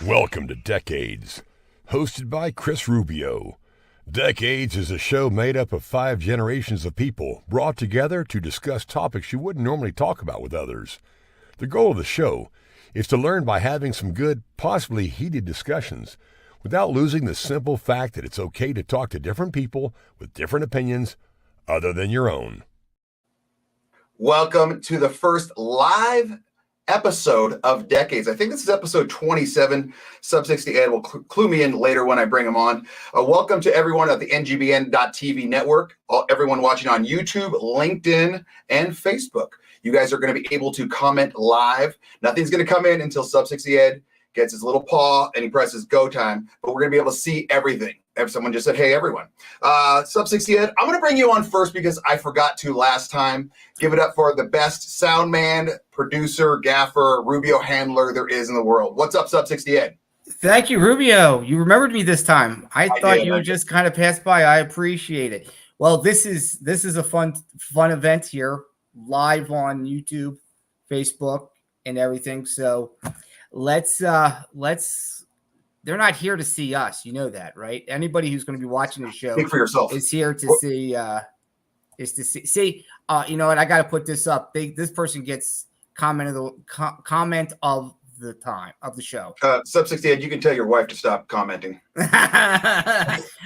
Welcome to Decades, hosted by Chris Rubio. Decades is a show made up of 5 generations of people brought together to discuss topics you wouldn't normally talk about with others. The goal of the show is to learn by having some good, possibly heated discussions, without losing the simple fact that it's okay to talk to different people with different opinions other than your own. Welcome to the first live episode of Decades. I think this is episode 27. Sub 60 Ed will clue me in later when I bring him on. Welcome to everyone at the NGBN.TV network, everyone watching on YouTube, LinkedIn, and Facebook. You guys are going to be able to comment live. Nothing's going to come in until Sub 60 Ed gets his little paw and he presses go time, but we're going to be able to see everything. If someone just said, hey, everyone. Sub 60 Ed, I'm going to bring you on first because I forgot to last time. Give it up for the best sound man, producer, gaffer, Rubio handler there is in the world. What's up, Sub 60 Ed? Thank you, Rubio. You remembered me this time. I thought you would just kind of pass by. I appreciate it. Well, this is a fun event here, live on YouTube, Facebook, and everything. So let's they're not here to see us. You know that, right? Anybody who's going to be watching the show Speak for yourself. is here to see you know what? I got to put this up. This person gets comment of the time of the show. Sub 60 Ed, you can tell your wife to stop commenting. All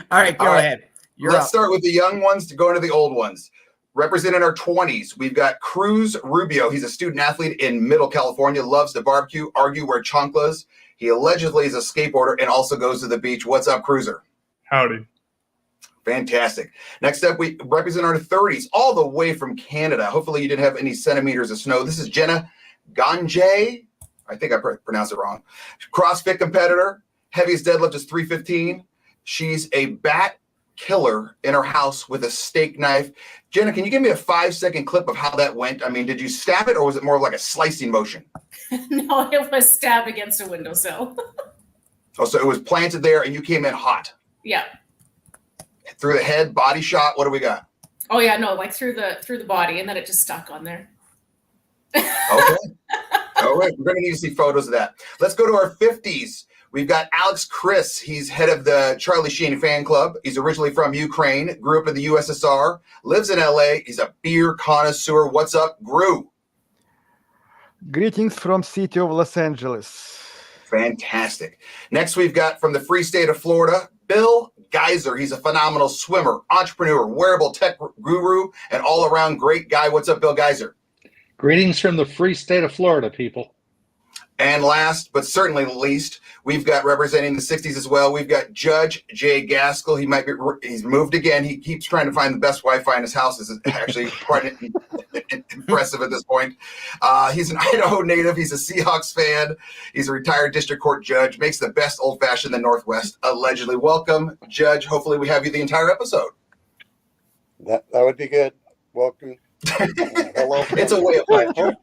right, go ahead. Let's start with the young ones to go into the old ones. Representing our 20s, we've got Cruz Rubio. He's a student athlete in Middle California, loves to barbecue, argue, wear chanclas. He allegedly is a skateboarder and also goes to the beach. What's up, Cruiser? Howdy. Fantastic. Next up, we represent our 30s, all the way from Canada. Hopefully you didn't have any centimeters of snow. This is Jenna Ganjay. I think I pronounced it wrong. CrossFit competitor. Heaviest deadlift is 315. She's a bat killer in her house with a steak knife. Jenna, can you give me a 5-second clip of how that went? I mean, did you stab it or was it more like a slicing motion? No, it was stabbed against a windowsill. Oh, so it was planted there and you came in hot. Yeah. Through the head, body shot. What do we got? Oh yeah, no, like through the body, and then it just stuck on there. Okay. All right, we're gonna need to see photos of that. Let's go to our 50s. We've got Alex Chris. He's head of the Charlie Sheen fan club. He's originally from Ukraine, grew up in the USSR, lives in LA. He's a beer connoisseur. What's up, Gru? Greetings from city of Los Angeles. Fantastic. Next, we've got from the free state of Florida, Bill Geyser. He's a phenomenal swimmer, entrepreneur, wearable tech guru, and all-around great guy. What's up, Bill Geyser? Greetings from the free state of Florida, people. And last, but certainly least, we've got representing the 60s as well. We've got Judge Jay Gaskell. He's moved again. He keeps trying to find the best Wi-Fi in his house. This is actually quite impressive at this point. He's an Idaho native. He's a Seahawks fan. He's a retired district court judge. Makes the best old fashioned in the Northwest, allegedly. Welcome, Judge. Hopefully we have you the entire episode. That would be good. Welcome. Hello. It's a way of life.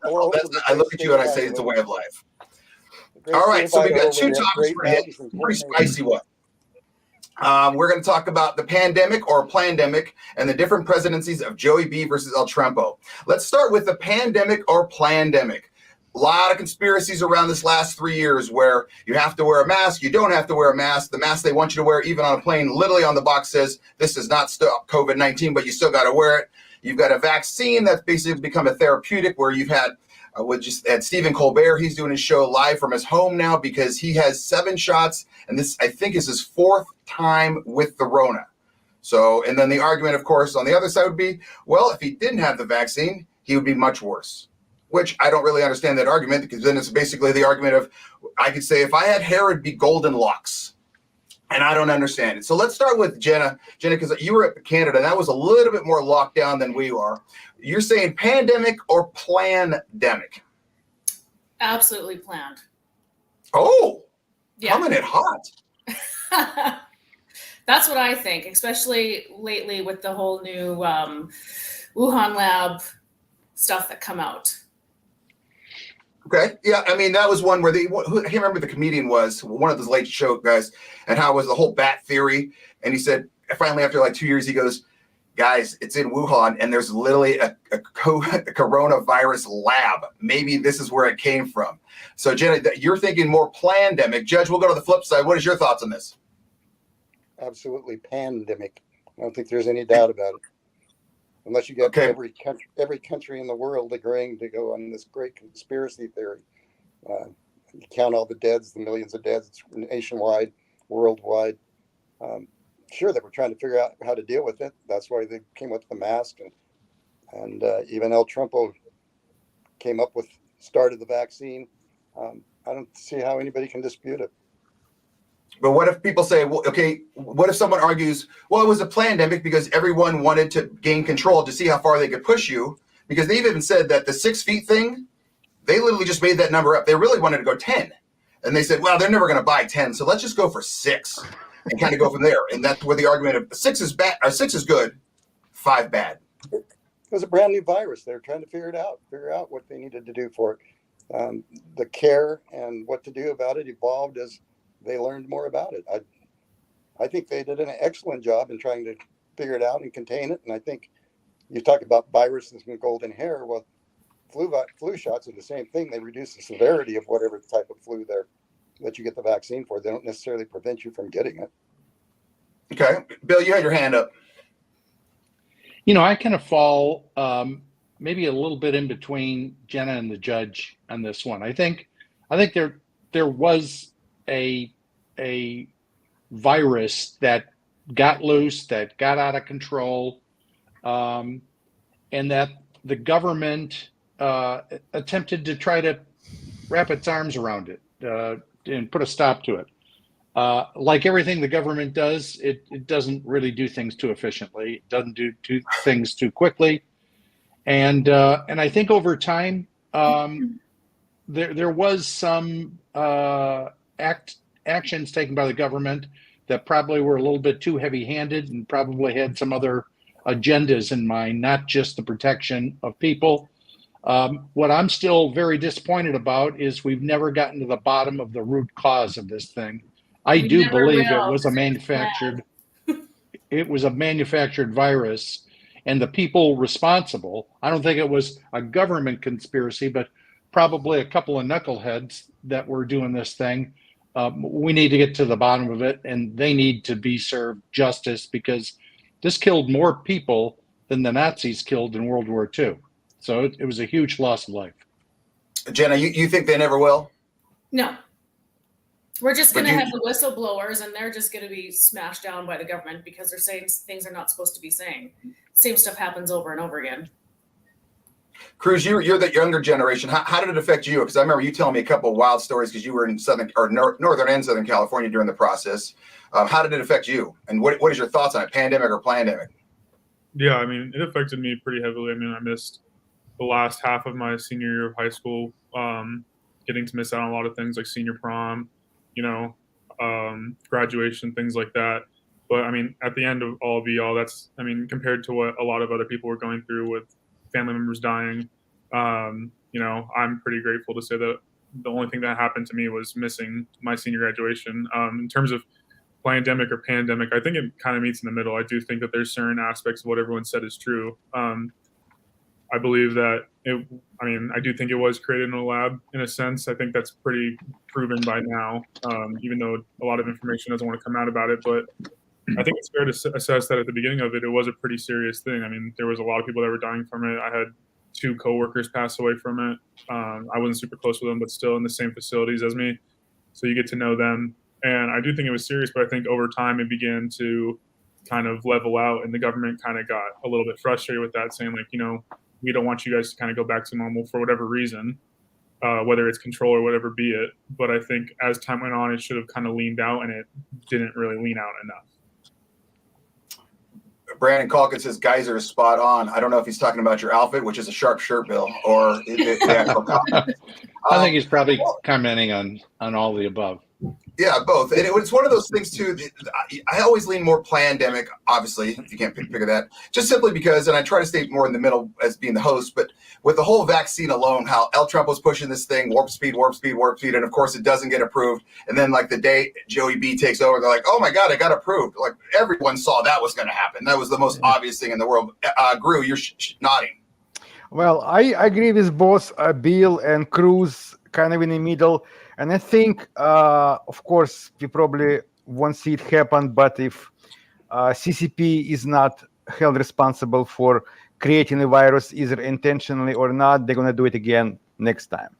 I look at you and I say it's a way of life. All right, so we've got 2 topics for hit. Pretty spicy one. We're going to talk about the pandemic or plandemic and the different presidencies of Joey B versus El Trempo. Let's start with the pandemic or plandemic. A lot of conspiracies around this last 3 years where you have to wear a mask, you don't have to wear a mask. The mask they want you to wear, even on a plane, literally on the box says, this does not stop COVID-19, but you still got to wear it. You've got a vaccine that's basically become a therapeutic where you've had at Stephen Colbert. He's doing his show live from his home now because he has 7 shots, and this, I think, is his 4th time with the Rona. So, and then the argument, of course, on the other side would be, well, if he didn't have the vaccine, he would be much worse, which I don't really understand that argument because then it's basically the argument of, I could say if I had hair, it'd be golden locks. And I don't understand it. So let's start with Jenna. Jenna, because you were at Canada, that was a little bit more locked down than we are. You're saying pandemic or plandemic? Absolutely planned. Oh, yeah. Coming in hot. That's what I think, especially lately with the whole new Wuhan lab stuff that come out. Okay. Yeah. I mean, that was one where I can't remember who the comedian was, one of those late show guys, and how it was the whole bat theory. And he said, finally, after like 2 years, he goes, guys, it's in Wuhan, and there's literally a coronavirus lab. Maybe this is where it came from. So, Jenna, you're thinking more pandemic. Judge, we'll go to the flip side. What is your thoughts on this? Absolutely pandemic. I don't think there's any doubt about it. Unless you get every country in the world agreeing to go on this great conspiracy theory. You count all the deaths, the millions of deaths nationwide, worldwide. Sure, they were trying to figure out how to deal with it. That's why they came up with the mask, and even El Trumpo came up with, started the vaccine. I don't see how anybody can dispute it. But what if people say, well, okay, what if someone argues, well, it was a pandemic because everyone wanted to gain control to see how far they could push you? Because they've even said that the 6 feet thing, they literally just made that number up. They really wanted to go 10. And they said, well, they're never going to buy 10. So let's just go for 6 and kind of go from there. And that's where the argument of 6 is bad, or 6 is good, 5 bad. It was a brand new virus. They were trying to figure out what they needed to do for it. The care and what to do about it evolved as they learned more about it. I think they did an excellent job in trying to figure it out and contain it. And I think you talk about viruses and golden hair. Well, flu shots are the same thing. They reduce the severity of whatever type of flu that you get the vaccine for. They don't necessarily prevent you from getting it. Okay. Bill, you had your hand up. You know, I kind of fall maybe a little bit in between Jenna and the judge on this one. I think there was a virus that got loose, that got out of control, and that the government attempted to try to wrap its arms around it and put a stop to it. Like everything the government does, it doesn't really do things too efficiently. It doesn't do things too quickly. And I think over time, there was some actions taken by the government that probably were a little bit too heavy-handed and probably had some other agendas in mind, not just the protection of people. What I'm still very disappointed about is we've never gotten to the bottom of the root cause of this thing. I do believe it was a manufactured virus, and the people responsible, I don't think it was a government conspiracy, but probably a couple of knuckleheads that were doing this thing. We need to get to the bottom of it, and they need to be served justice, because this killed more people than the Nazis killed in World War II. So it was a huge loss of life. Jenna, you think they never will? No. We're just going to have the whistleblowers, and they're just going to be smashed down by the government because they're saying things they're not supposed to be saying. Same stuff happens over and over again. Cruz, you're the younger generation. How did it affect you? Because I remember you telling me a couple of wild stories because you were in northern and southern California during the process. How did it affect you? And what is your thoughts on it, pandemic or plandemic? Yeah, I mean, it affected me pretty heavily. I mean, I missed the last half of my senior year of high school, getting to miss out on a lot of things like senior prom, graduation, things like that. But I mean, at the end of all be all, that's, I mean, compared to what a lot of other people were going through with family members dying, I'm pretty grateful to say that the only thing that happened to me was missing my senior graduation. In terms of pandemic or pandemic, I think it kind of meets in the middle. I do think that there's certain aspects of what everyone said is true. I believe that I do think it was created in a lab in a sense. I think that's pretty proven by now, even though a lot of information doesn't want to come out about it. But I think it's fair to assess that at the beginning of it was a pretty serious thing. I mean, there was a lot of people that were dying from it. I had 2 coworkers pass away from it. I wasn't super close with them, but still in the same facilities as me. So you get to know them. And I do think it was serious, but I think over time it began to kind of level out, and the government kind of got a little bit frustrated with that, saying like, we don't want you guys to kind of go back to normal for whatever reason, whether it's control or whatever be it. But I think as time went on, it should have kind of leaned out, and it didn't really lean out enough. Brandon Calkin says Geyser is spot on. I don't know if he's talking about your outfit, which is a sharp shirt, Bill, or the actual comment. I think he's probably commenting on all the above. Yeah, both. And it's one of those things too. I always lean more pandemic, obviously, if you can't figure that, just simply because, and I try to stay more in the middle as being the host, but with the whole vaccine alone, how L. Trump was pushing this thing, warp speed, and of course it doesn't get approved. And then like the day Joey B takes over, they're like, oh my God, it got approved. Like everyone saw that was going to happen. That was the most obvious thing in the world. Gru, you're nodding. Well, I agree with both Bill and Cruz, kind of in the middle. And I think, of course, we probably won't see it happen, but if CCP is not held responsible for creating a virus, either intentionally or not, they're going to do it again next time.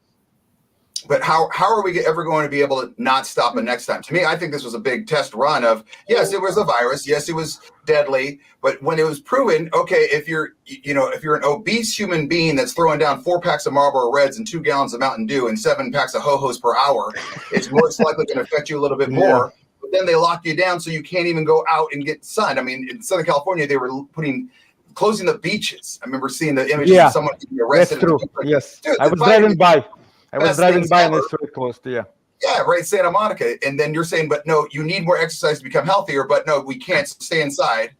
But how are we ever going to be able to not stop it next time? To me, I think this was a big test run of, yes, it was a virus. Yes, it was deadly. But when it was proven, okay, if you're an obese human being that's throwing down 4 packs of Marlboro Reds and 2 gallons of Mountain Dew and 7 packs of Ho-Hos per hour, it's most likely going to affect you a little bit more. But then they lock you down so you can't even go out and get sun. I mean, in Southern California, they were closing the beaches. I remember seeing the images of someone getting arrested. That's true. Yes. Dude, I was driving by. And it's very close to Yeah, right, Santa Monica. And then you're saying, but no, you need more exercise to become healthier, but no, we can't stay inside.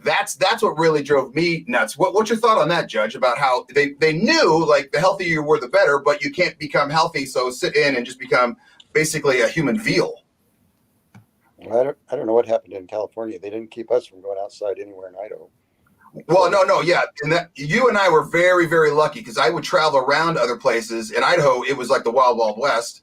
That's what really drove me nuts. What's your thought on that, Judge, about how they knew like the healthier you were, the better, but you can't become healthy, so sit in and just become basically a human veal? Well, I don't know what happened in California. They didn't keep us from going outside anywhere in Idaho. Well, no, yeah, and that you and I were very, very lucky because I would travel around other places. In Idaho, it was like the Wild Wild West.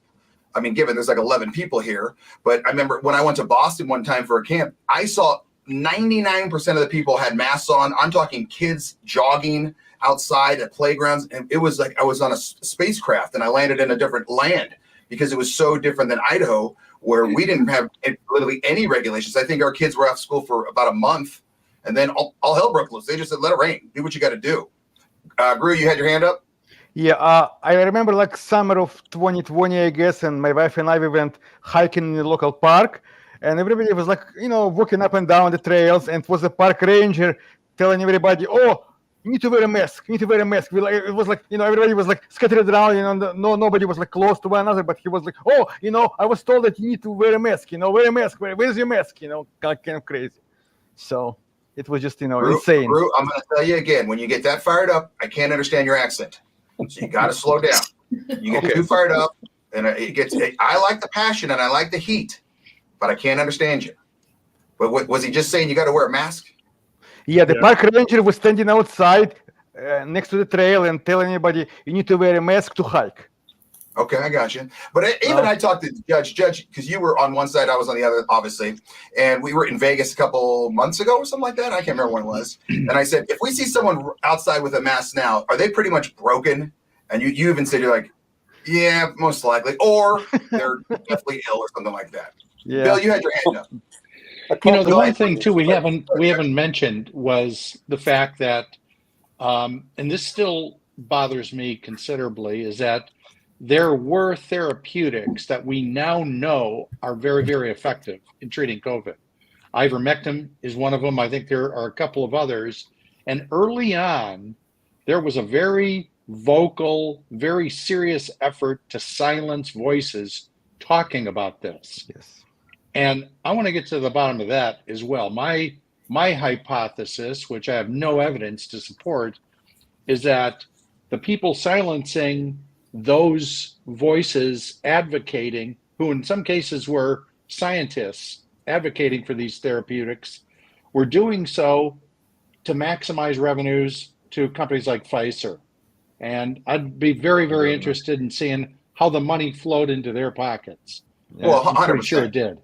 I mean, given there's like 11 people here, but I remember when I went to Boston one time for a camp, I saw 99% of the people had masks on. I'm talking kids jogging outside at playgrounds, and it was like I was on a spacecraft and I landed in a different land because it was so different than Idaho, where we didn't have literally any regulations. I think our kids were off school for about a month. And then all hell broke loose. They just said, let it rain. Do what you got to do. Gru, you had your hand up? Yeah, I remember like summer of 2020, I guess, and my wife and I, we went hiking in the local park. And everybody was like, walking up and down the trails. And it was a park ranger telling everybody, oh, you need to wear a mask. You need to wear a mask. It was like, everybody was like scattered around. Nobody was like close to one another. But he was like, oh, I was told that you need to wear a mask. Wear a mask. Where's your mask? Kind of crazy. So it was just, insane. Gru, I'm going to tell you again, when you get that fired up, I can't understand your accent. So you got to slow down. You get too fired up, and I like the passion and I like the heat, but I can't understand you. But was he just saying you got to wear a mask? Yeah, the park ranger was standing outside next to the trail and telling anybody, you need to wear a mask to hike. Okay, I got you. But I talked to Judge, because you were on one side, I was on the other, obviously. And we were in Vegas a couple months ago or something like that. I can't remember when it was. And I said, if we see someone outside with a mask now, are they pretty much broken? And you even said, you're like, yeah, most likely. Or they're definitely ill or something like that. Yeah. Bill, you had your hand up. The one thing, too, we haven't mentioned was the fact that, and this still bothers me considerably, is that there were therapeutics that we now know are very, very effective in treating COVID. Ivermectin is one of them. I think there are a couple of others. And early on, there was a very vocal, very serious effort to silence voices talking about this. Yes. And I want to get to the bottom of that as well. My hypothesis, which I have no evidence to support, is that the people silencing those voices advocating, who in some cases were scientists advocating for these therapeutics, were doing so to maximize revenues to companies like Pfizer. And I'd be very, very interested in seeing how the money flowed into their pockets. Well, 100%. I'm pretty sure it did.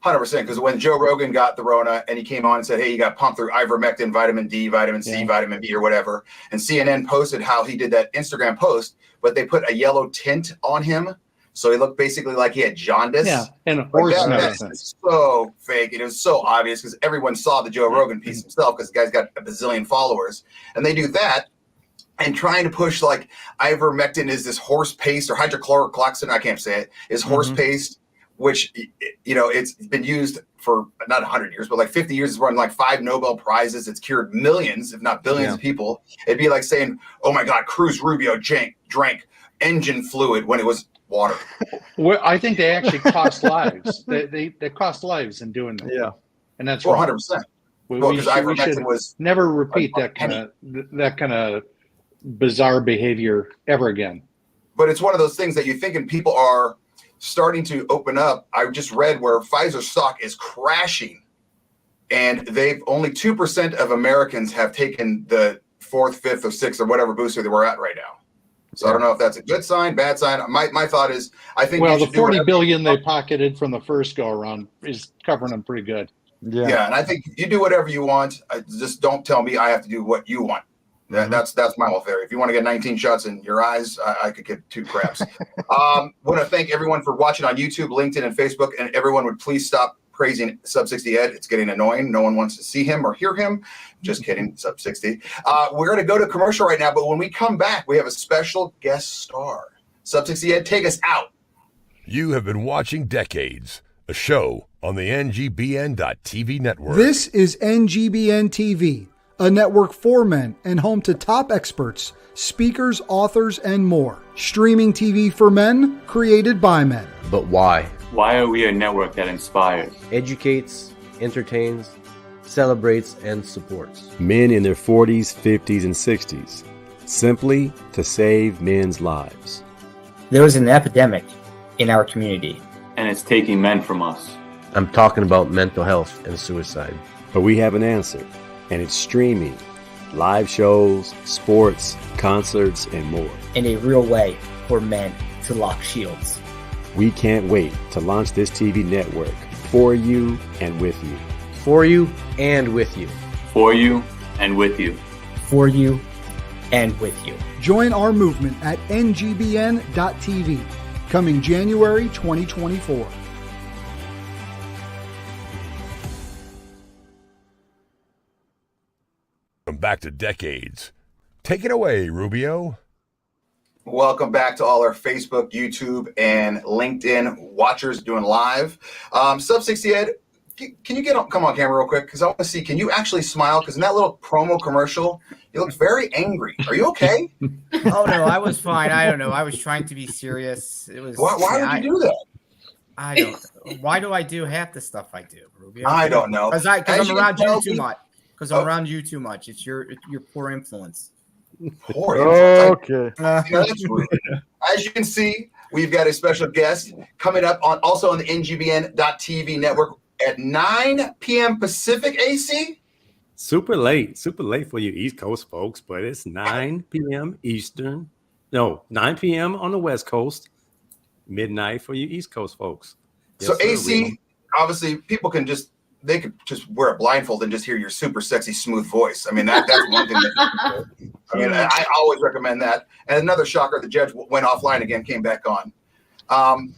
100%, because when Joe Rogan got the Rona and he came on and said, hey, you got pumped through ivermectin, vitamin D, vitamin C, vitamin B, or whatever, and CNN posted how he did that Instagram post, but they put a yellow tint on him, so he looked basically like he had jaundice. Yeah, and a horse medicine. That's so fake. It was so obvious because everyone saw the Joe Rogan piece himself because the guy's got a bazillion followers, and they do that. And trying to push like ivermectin is this horse paste or hydrochloroquine, I can't say it, is horse paste, which, it's been used for not 100 years, but like 50 years. It's won like 5 Nobel Prizes. It's cured millions, if not billions of people. It'd be like saying, oh my God, Cruz Rubio drank engine fluid when it was water. Well, I think they actually cost lives. They cost lives in doing that. Yeah. And that's 400%. We, Well, we because should, we ivermectin should was never repeat that kind of bizarre behavior ever again. But it's one of those things that you're thinking people are starting to open up. I just read where Pfizer stock is crashing, and they've only 2% of Americans have taken the 4th, 5th, or 6th, or whatever booster that we're at right now. So I don't know if that's a good sign, bad sign. My thought is, I think Well, you the should do 40 whatever- billion they pocketed from the first go around is covering them pretty good. Yeah, and I think you do whatever you want. Just don't tell me I have to do what you want. That's my whole theory. If you want to get 19 shots in your eyes, I could get 2 craps. Want to thank everyone for watching on YouTube, LinkedIn, and Facebook. And everyone would please stop praising Sub 60 Ed. It's getting annoying. No one wants to see him or hear him. Just kidding, Sub 60. We're going to go to commercial right now, but when we come back, we have a special guest star. Sub 60 Ed, take us out. You have been watching Decades, a show on the NGBN.TV network. This is NGBN TV, a network for men and home to top experts, speakers, authors, and more. Streaming TV for men, created by men. But why? Why are we a network that inspires, Educates, entertains, celebrates, and supports men in their 40s, 50s, and 60s, simply to save men's lives. There is an epidemic in our community, and it's taking men from us? I'm talking about mental health and suicide. But we have an answer, and it's streaming, live shows, sports, concerts, and more. in a real way for men to lock shields. We can't wait to launch this TV network for you and with you. For you and with you. For you and with you. For you and with you. Join our movement at ngbn.tv, coming January 2024. Back to Decades. Take it away, Rubio. Welcome back to all our Facebook, YouTube, and LinkedIn watchers doing live. Sub 60 Ed, can you come on camera real quick? Because I want to see, can you actually smile? Because in that little promo commercial, you look very angry. Are you okay? Oh, no, I was fine. I don't know. I was trying to be serious. It was. Why would you do that? I don't. Why do I do half the stuff I do, Rubio? I don't know. Because I'm around you too much. Because I'm around you too much. It's your poor influence. Poor influence. Okay. That's rude. As you can see, we've got a special guest coming up also on the NGBN.TV network at 9 p.m. Pacific, AC. Super late for you East Coast folks, but it's 9 p.m. Eastern. No, 9 p.m. on the West Coast, midnight for you East Coast folks. Yes, so AC, obviously, people can they could just wear a blindfold and just hear your super sexy, smooth voice. I mean, that's one thing that I mean, I always recommend that. And another shocker, the judge went offline again, came back on.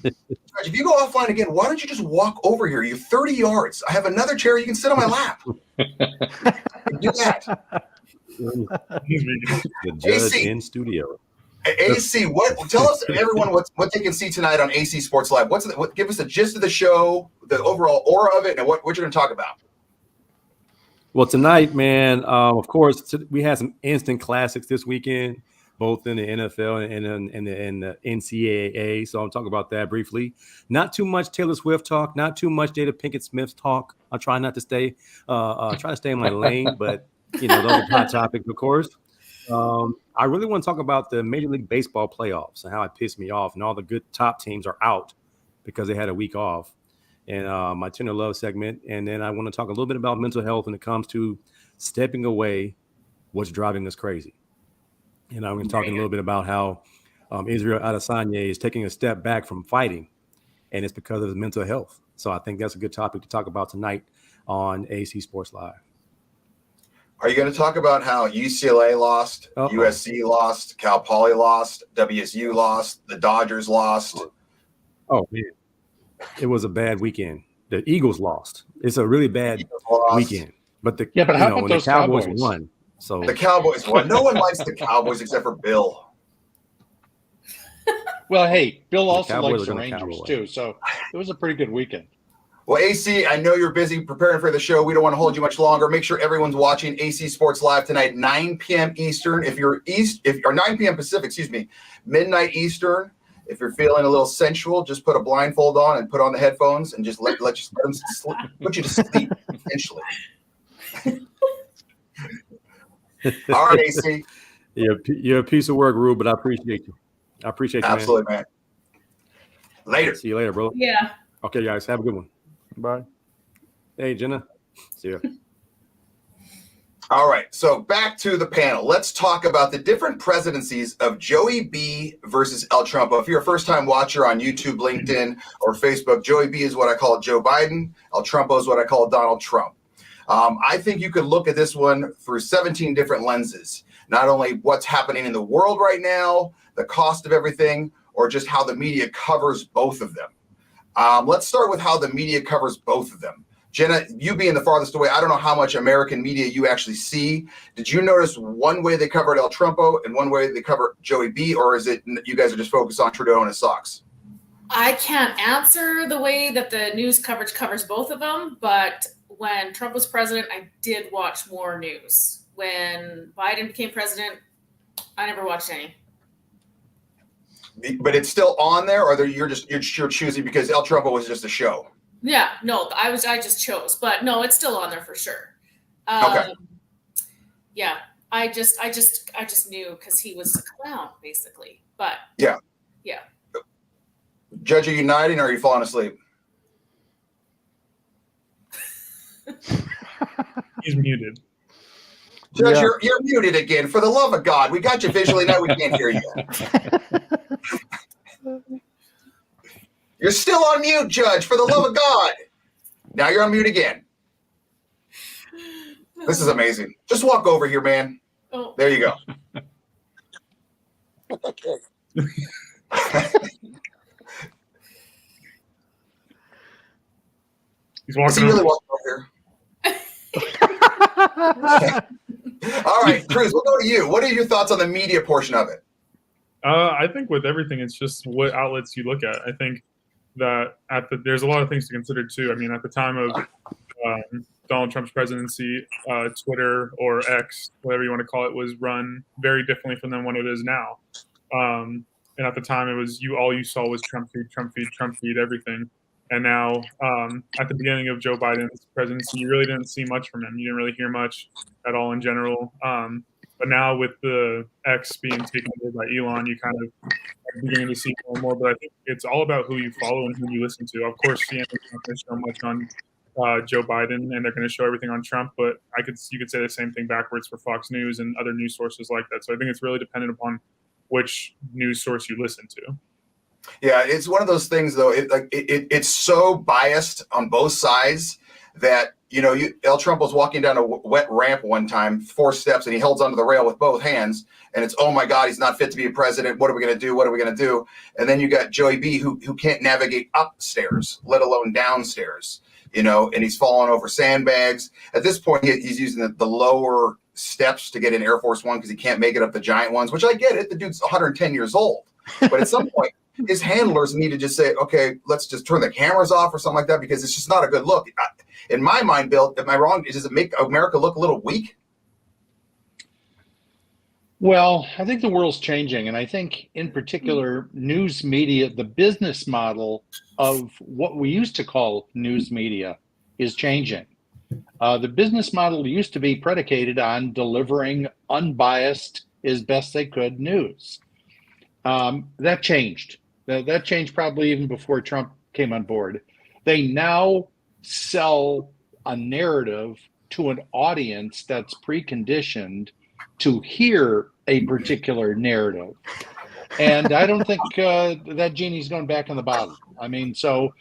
If you go offline again, why don't you just walk over here? You're 30 yards. I have another chair. You can sit on my lap. Do that. The judge AC, in studio. AC, tell us everyone what they can see tonight on AC Sports Live. Give us the gist of the show, the overall aura of it, and what you're going to talk about. Well, tonight, man, of course, we had some instant classics this weekend, both in the NFL and in the NCAA. So I'll talk about that briefly. Not too much Taylor Swift talk, not too much Jada Pinkett Smith talk. I'll try not to stay, try to stay in my lane, but those are hot topics, of course. I really want to talk about the Major League Baseball playoffs and how it pissed me off, and all the good top teams are out because they had a week off. And my Tender Love segment, and then I want to talk a little bit about mental health when it comes to stepping away, what's driving us crazy. And I'm going to talk a little bit about how Israel Adesanya is taking a step back from fighting, and it's because of his mental health. So I think that's a good topic to talk about tonight on AC Sports Live. Are you going to talk about how UCLA lost, USC lost, Cal Poly lost, WSU lost, the Dodgers lost? Oh, man. It was a bad weekend. The Eagles lost. It's a really bad weekend. But the how about those Cowboys Cowboys won. So the Cowboys won. No one likes the Cowboys except for Bill. Well, hey, Bill also Cowboys likes the are gonna Rangers Cowboy. too, so it was a pretty good weekend. Well, AC, I know you're busy preparing for the show. We don't want to hold you much longer. Make sure everyone's watching AC Sports Live tonight, 9 p.m. Eastern. If you're 9 p.m. Pacific, midnight Eastern. If you're feeling a little sensual, just put a blindfold on and put on the headphones and just let them put you to sleep essentially. All right, AC. You're a piece of work, Rube, but I appreciate you. I appreciate you, Absolutely, man. Later. See you later, bro. Yeah. Okay, guys. Have a good one. Bye. Hey, Jenna. See ya. All right, so back to the panel. Let's talk about the different presidencies of Joey B versus El Trumpo. If you're a first-time watcher on YouTube, LinkedIn, or Facebook, Joey B is what I call Joe Biden. El Trumpo is what I call Donald Trump. I think you could look at this one through 17 different lenses. Not only what's happening in the world right now, the cost of everything, or just how the media covers both of them. Let's start with how the media covers both of them. Jenna, you being the farthest away, I don't know how much American media you actually see. Did you notice one way they covered El Trumpo and one way they cover Joey B, or is it you guys are just focused on Trudeau and his socks? I can't answer the way that the news coverage covers both of them, but when Trump was president, I did watch more news. When Biden became president, I never watched any. But it's still on there, or you're choosing because El Trumpo was just a show? Yeah, no, I just chose, but no, it's still on there for sure. Okay. Yeah, I just knew because he was a clown, basically. But yeah. Judge, are you nodding or are you falling asleep? He's muted. Judge, you're muted again. For the love of God, we got you visually. Now we can't hear you. You're still on mute, Judge, for the love of God. Now you're on mute again. This is amazing. Just walk over here, man. Oh. There you go. Okay. He's walking. Is he really walking over here? All right, Cruz, we'll go to you. What are your thoughts on the media portion of it? I think with everything, it's just what outlets you look at. I think that there's a lot of things to consider too. I mean, at the time of Donald Trump's presidency, Twitter or X, whatever you want to call it, was run very differently from than what it is now. And at the time, it was all you saw was Trump feed, everything. And now, at the beginning of Joe Biden's presidency, you really didn't see much from him. You didn't really hear much at all in general. But now with the X being taken over by Elon, you kind of are beginning to see more and more. But I think it's all about who you follow and who you listen to. Of course, CNN's not going to show much on Joe Biden, and they're going to show everything on Trump. But you could say the same thing backwards for Fox News and other news sources like that. So I think it's really dependent upon which news source you listen to. Yeah, it's one of those things, though. It's so biased on both sides that, El Trump was walking down a wet ramp one time, 4 steps, and he holds onto the rail with both hands. And it's, oh, my God, he's not fit to be a president. What are we going to do? What are we going to do? And then you got Joey B, who can't navigate upstairs, let alone downstairs, and he's falling over sandbags. At this point, he's using the lower steps to get in Air Force One because he can't make it up the giant ones, which I get it. The dude's 110 years old. But at some point, his handlers need to just say, okay, let's just turn the cameras off or something like that, because it's just not a good look. In my mind, Bill, am I wrong? Does it make America look a little weak? Well, I think the world's changing. And I think in particular, news media, the business model of what we used to call news media is changing. The business model used to be predicated on delivering unbiased, as best they could, news. That changed. That changed probably even before Trump came on board. They now sell a narrative to an audience that's preconditioned to hear a particular narrative. And I don't think that genie's going back in the bottle. I mean, so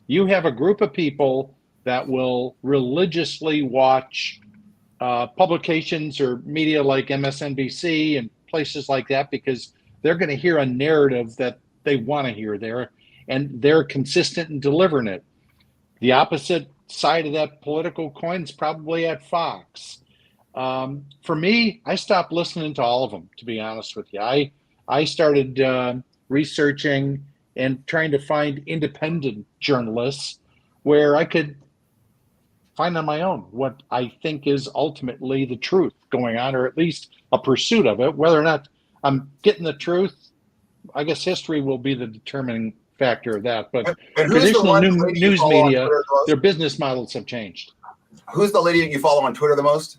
you have a group of people that will religiously watch publications or media like MSNBC and places like that because they're going to hear a narrative that they want to hear there, and they're consistent in delivering it. The opposite side of that political coin is probably at Fox. For me, I stopped listening to all of them, to be honest with you. I started researching and trying to find independent journalists where I could find on my own what I think is ultimately the truth going on, or at least a pursuit of it. Whether or not I'm getting the truth, I guess history will be the determining factor of that. But and who's the traditional one lady you news follow on media, Twitter the most? their business models have changed. Who's the lady that you follow on Twitter the most?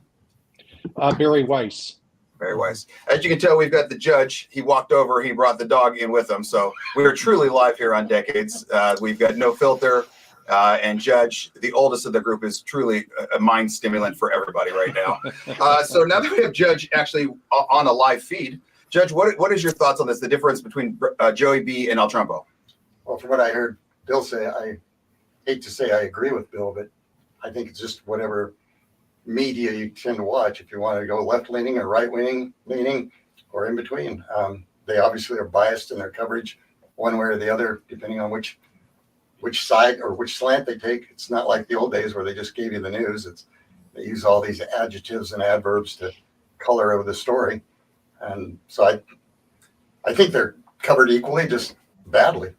Barry Weiss. Very wise. As you can tell, we've got the judge. He walked over. He brought the dog in with him. So we are truly live here on Decades. We've got no filter. And Judge, the oldest of the group, is truly a mind stimulant for everybody right now. So now that we have Judge actually on a live feed, Judge, what is your thoughts on this? The difference between Joey B and El Trumpo? Well, from what I heard Bill say, I hate to say I agree with Bill, but I think it's just whatever media you tend to watch. If you want to go left-leaning or right-leaning, or in between, they obviously are biased in their coverage, one way or the other, depending on which side or which slant they take. It's not like the old days where they just gave you the news. They use all these adjectives and adverbs to color over the story, and so I think they're covered equally, just badly.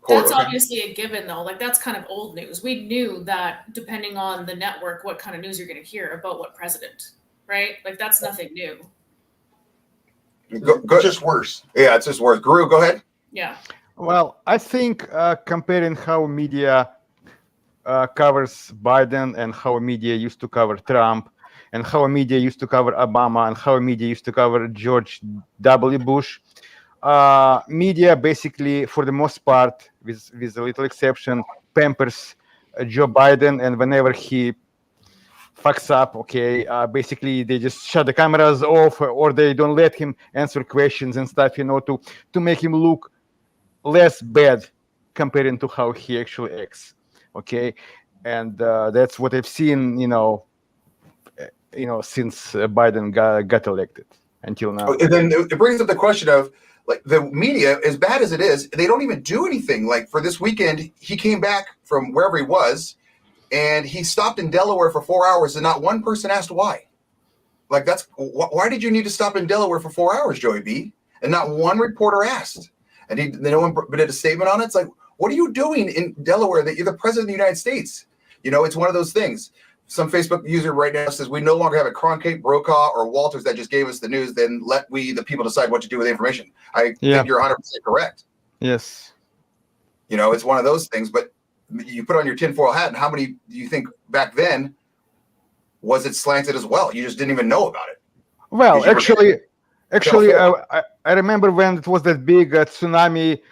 That's obviously a given, though. Like, that's kind of old news. We knew that depending on the network, what kind of news you're going to hear about what president, right? Like, that's nothing new. Go, just worse. Yeah, it's just worse. Guru, go ahead. Yeah. Well, I think comparing how media covers Biden and how media used to cover Trump and how media used to cover Obama and how media used to cover George W. Bush, media basically, for the most part, with a little exception, pampers Joe Biden, and whenever he fucks up, basically they just shut the cameras off, or they don't let him answer questions and stuff, to make him look less bad comparing to how he actually acts. And that's what I've seen, since Biden got elected until now. And then it brings up the question of, like, the media, as bad as it is, they don't even do anything. Like, for this weekend, he came back from wherever he was, and he stopped in Delaware for 4 hours, and not one person asked why. Like, why did you need to stop in Delaware for 4 hours, Joey B? And not one reporter asked. And no one did a statement on it. It's like, what are you doing in Delaware that you're the president of the United States? It's one of those things. Some Facebook user right now says, we no longer have a Cronkite, Brokaw, or Walters that just gave us the news. Then let we, the people, decide what to do with the information. I think you're 100% correct. Yes. It's one of those things. But you put on your tinfoil hat, and how many do you think back then was it slanted as well? You just didn't even know about it. Well, actually, I remember when it was that big tsunami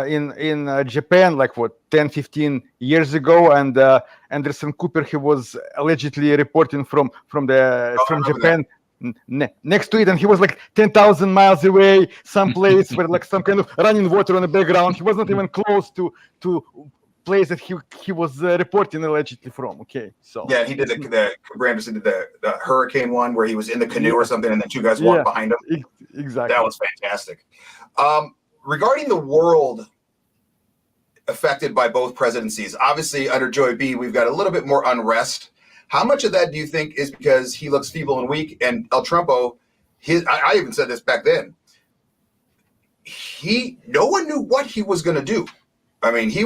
in Japan, like 10, 15 years ago, and Anderson Cooper, he was allegedly reporting from Japan next to it, and he was like 10,000 miles away, someplace where like some kind of running water on the background. He was not even close to place that he was reporting allegedly from. So yeah, he did Cooper Anderson did the hurricane one where he was in the canoe or something, and then two guys walked behind him. Exactly. That was fantastic. Regarding the world affected by both presidencies, obviously under Joey B, we've got a little bit more unrest. How much of that do you think is because he looks feeble and weak? And El Trumpo, I even said this back then, no one knew what he was going to do. I mean, he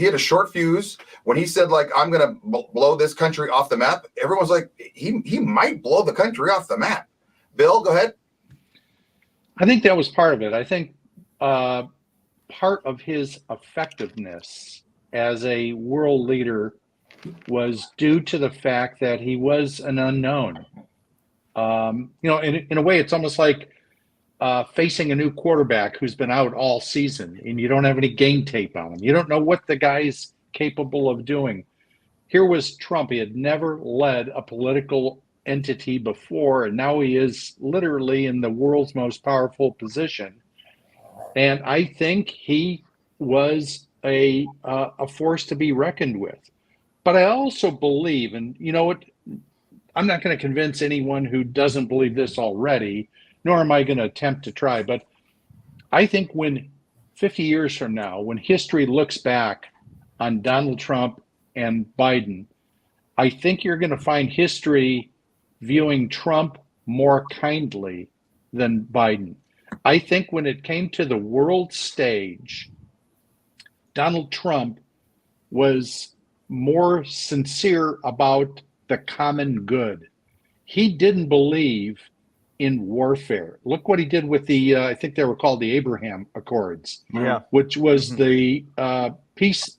had a short fuse. When he said, like, I'm going to blow this country off the map, everyone's like, he might blow the country off the map. Bill, go ahead. I think that was part of it. I think part of his effectiveness as a world leader was due to the fact that he was an unknown. In a way, it's almost like facing a new quarterback who's been out all season and you don't have any game tape on him. You don't know what the guy's capable of doing. Here was Trump. He had never led a political entity before, and now he is literally in the world's most powerful position. And I think he was a force to be reckoned with. But I also believe, and I'm not going to convince anyone who doesn't believe this already, nor am I going to attempt to try, but I think when 50 years from now, when history looks back on Donald Trump and Biden, I think you're going to find history viewing Trump more kindly than Biden. I think when it came to the world stage, Donald Trump was more sincere about the common good. He didn't believe in warfare. Look what he did with the, I think they were called the Abraham Accords, which was the peace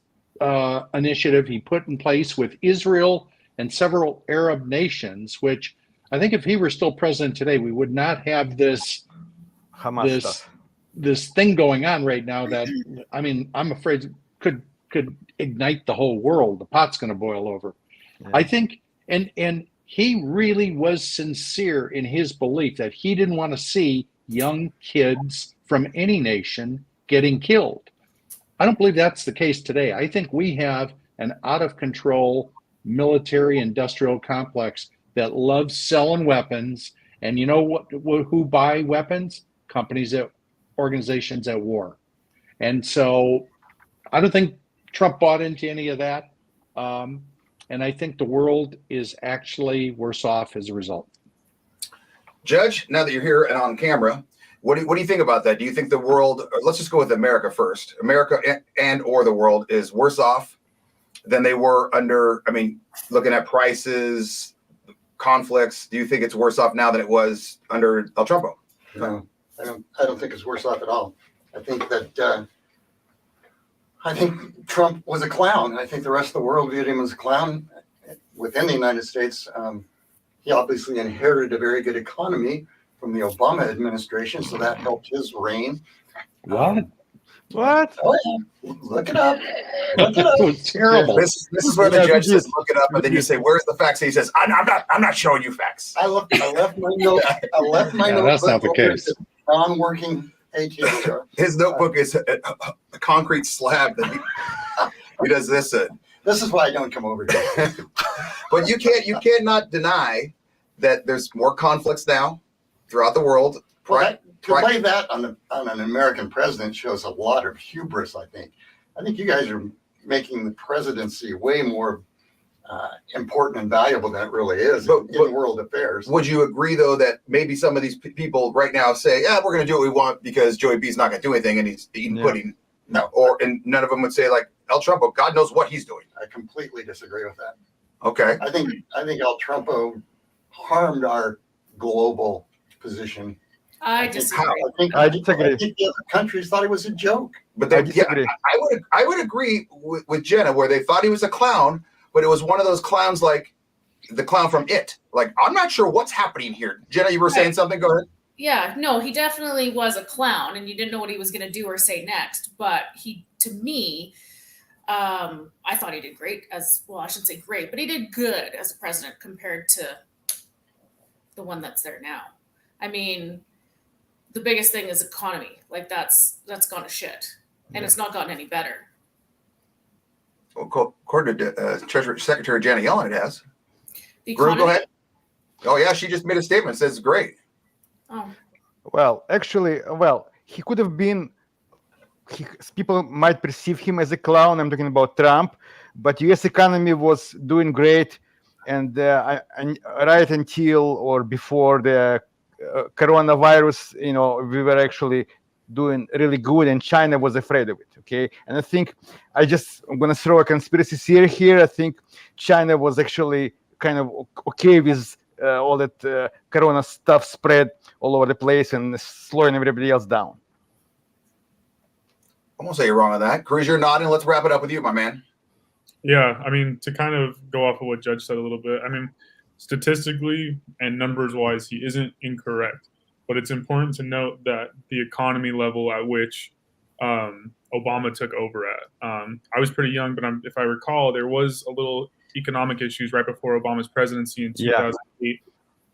initiative he put in place with Israel and several Arab nations, which I think if he were still president today, we would not have this this thing going on right now that, I mean, I'm afraid could ignite the whole world. The pot's going to boil over. I think, and he really was sincere in his belief that he didn't want to see young kids from any nation getting killed. I don't believe that's the case today. I think we have an out of control military industrial complex that loves selling weapons. And you know what? Who buy weapons? Companies that organizations at war. And so I don't think Trump bought into any of that. And I think the world is actually worse off as a result. Judge, now that you're here and on camera, what do you think about that? Do you think the world, let's just go with America first, America and or the world is worse off than they were under, I mean, looking at prices, conflicts, do you think it's worse off now than it was under El Trumpo? No, I don't think it's worse off at all. I think that I think Trump was a clown. I think the rest of the world viewed him as a clown. Within the United States, he obviously inherited a very good economy from the Obama administration, so that helped his reign. What? What? Oh, yeah. Look it up. Look it up. It was terrible. This is where the judge says, look it up, and then you say, where's the facts? And he says, I'm not showing you facts. I left my note. I left my notebook. That's not the case. Non-working ATM. His notebook is a concrete slab that he does this in. This is why I don't come over here. But you cannot deny that there's more conflicts now throughout the world. Well, to lay that on an American president shows a lot of hubris, I think. I think you guys are making the presidency way more important and valuable than it really is in world affairs. Would you agree, though, that maybe some of these people right now say, yeah, we're going to do what we want because Joey B's not going to do anything and he's eating pudding? No. And none of them would say, like, El Trumpo, God knows what he's doing. I completely disagree with that. Okay. I think El Trumpo harmed our global position. I disagree. I think the other countries thought it was a joke. But I would agree with Jenna where they thought he was a clown, but it was one of those clowns like the clown from It. Like, I'm not sure what's happening here. Jenna, you were saying something? Go ahead. Yeah, no, he definitely was a clown and you didn't know what he was going to do or say next. But to me, I thought he did great I shouldn't say great, but he did good as a president compared to the one that's there now. I mean, the biggest thing is economy. Like that's gone to shit and it's not gotten any better. Well, according to Treasury Secretary Janet Yellen, it has. Groom, go ahead. Oh, yeah, she just made a statement. Says it's great. Oh. Well, actually, he could have been. People might perceive him as a clown. I'm talking about Trump, but U.S. economy was doing great, and right until or before the coronavirus, we were actually doing really good, and China was afraid of it. Okay, and I think I'm going to throw a conspiracy theory here. I think China was actually kind of okay with all that corona stuff spread all over the place and slowing everybody else down. I won't say you're wrong on that. Cruz, you're nodding. Let's wrap it up with you, my man. Yeah, I mean, to kind of go off of what Judge said a little bit, I mean, statistically and numbers-wise, he isn't incorrect. But it's important to note that the economy level at which Obama took over at. I was pretty young, but if I recall, there was a little economic issues right before Obama's presidency in 2008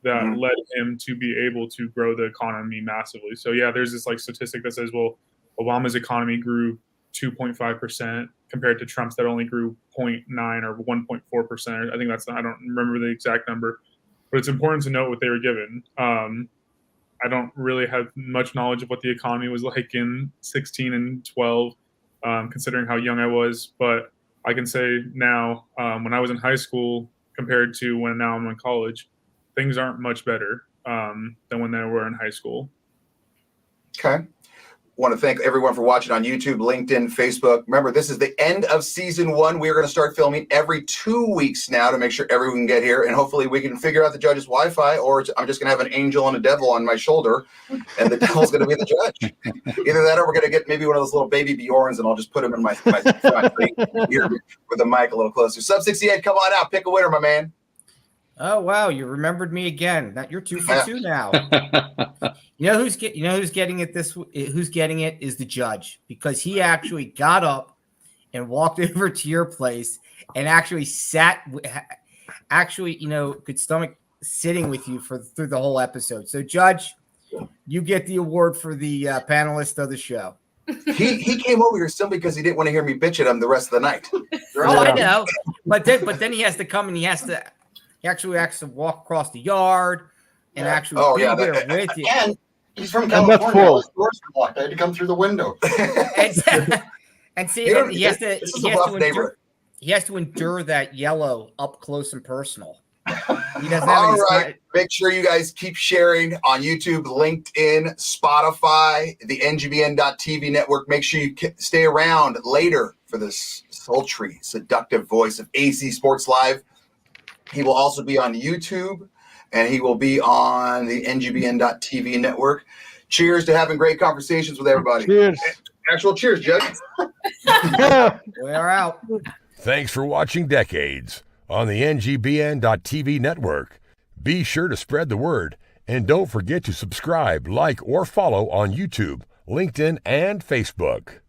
that led him to be able to grow the economy massively. So, yeah, there's this like statistic that says, well, Obama's economy grew 2.5% compared to Trump's that only grew 0.9 or 1.4%. I think I don't remember the exact number, but it's important to note what they were given. I don't really have much knowledge of what the economy was like in 16 and 12, considering how young I was. But I can say now, when I was in high school compared to when now I'm in college, things aren't much better than when they were in high school. Okay. want to thank everyone for watching on YouTube, LinkedIn, Facebook. Remember, this is the end of season 1. We are going to start filming every 2 weeks now to make sure everyone can get here. And hopefully we can figure out the judge's Wi-Fi, or I'm just going to have an angel and a devil on my shoulder, and the devil's going to be the judge. Either that, or we're going to get maybe one of those little baby Bjorns, and I'll just put him in my front here with the mic a little closer. Sub 68, come on out. Pick a winner, my man. Oh wow, you remembered me again. That you're 2 for 2 now. You know who's getting it who's getting it is the judge, because he actually got up and walked over to your place and actually could stomach sitting with you through the whole episode. So Judge, you get the award for the panelist of the show. He came over here simply because he didn't want to hear me bitch at him the rest of the night. Oh, I know. But then he has to come and he actually has to walk across the yard and actually be there with you. And he's from California. All his doors are locked. I had to come through the window. And see, he has to endure that yellow up close and personal. He doesn't have all right. Make sure you guys keep sharing on YouTube, LinkedIn, Spotify, the NGBN.TV network. Make sure you stay around later for this sultry, seductive voice of AC Sports Live. He will also be on YouTube, and he will be on the NGBN.TV network. Cheers to having great conversations with everybody. Cheers. Actual cheers, Judge. We are out. Thanks for watching Decades on the NGBN.TV network. Be sure to spread the word, and don't forget to subscribe, like, or follow on YouTube, LinkedIn, and Facebook.